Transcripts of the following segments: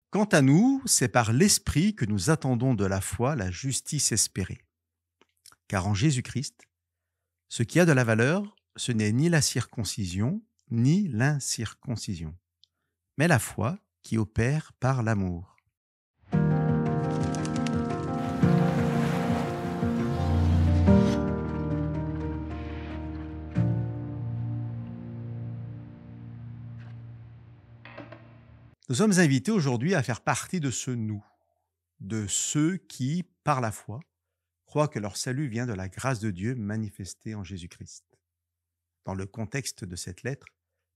Quant à nous, c'est par l'Esprit que nous attendons de la foi la justice espérée. Car en Jésus-Christ, ce qui a de la valeur, ce n'est ni la circoncision, ni l'incirconcision, mais la foi qui opère par l'amour. Nous sommes invités aujourd'hui à faire partie de ce nous, de ceux qui, par la foi, croient que leur salut vient de la grâce de Dieu manifestée en Jésus-Christ. Dans le contexte de cette lettre,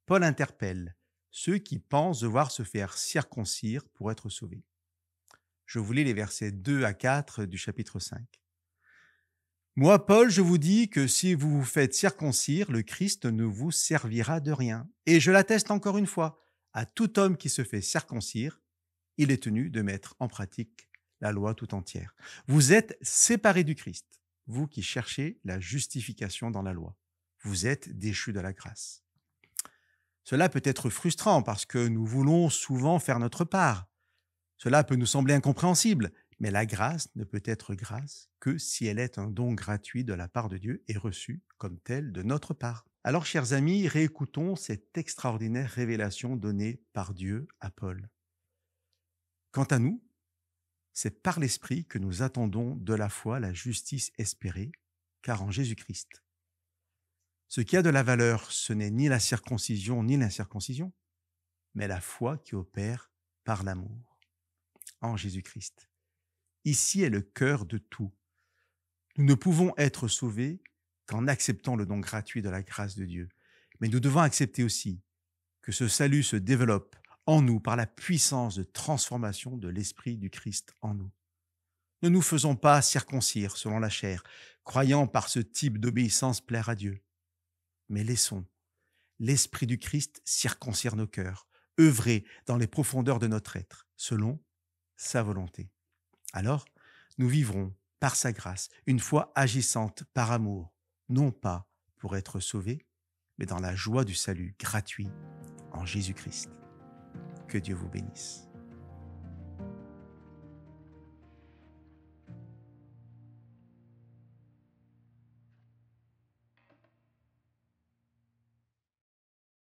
Paul interpelle ceux qui pensent devoir se faire circoncire pour être sauvés. Je vous lis les versets 2 à 4 du chapitre 5. Moi, Paul, je vous dis que si vous vous faites circoncire, le Christ ne vous servira de rien. Et je l'atteste encore une fois, à tout homme qui se fait circoncire, il est tenu de mettre en pratique la loi tout entière. Vous êtes séparés du Christ, vous qui cherchez la justification dans la loi. Vous êtes déchus de la grâce. Cela peut être frustrant parce que nous voulons souvent faire notre part. Cela peut nous sembler incompréhensible, mais la grâce ne peut être grâce que si elle est un don gratuit de la part de Dieu et reçu comme tel de notre part. Alors, chers amis, réécoutons cette extraordinaire révélation donnée par Dieu à Paul. Quant à nous, c'est par l'Esprit que nous attendons de la foi la justice espérée, car en Jésus-Christ. Ce qui a de la valeur, ce n'est ni la circoncision ni l'incirconcision, mais la foi qui opère par l'amour, en Jésus-Christ. Ici est le cœur de tout. Nous ne pouvons être sauvés qu'en acceptant le don gratuit de la grâce de Dieu. Mais nous devons accepter aussi que ce salut se développe en nous par la puissance de transformation de l'Esprit du Christ en nous. Ne nous faisons pas circoncire selon la chair, croyant par ce type d'obéissance plaire à Dieu. Mais laissons l'Esprit du Christ circoncire nos cœurs, œuvrer dans les profondeurs de notre être, selon sa volonté. Alors, nous vivrons par sa grâce une foi agissante par amour, non pas pour être sauvés, mais dans la joie du salut gratuit en Jésus-Christ. Que Dieu vous bénisse.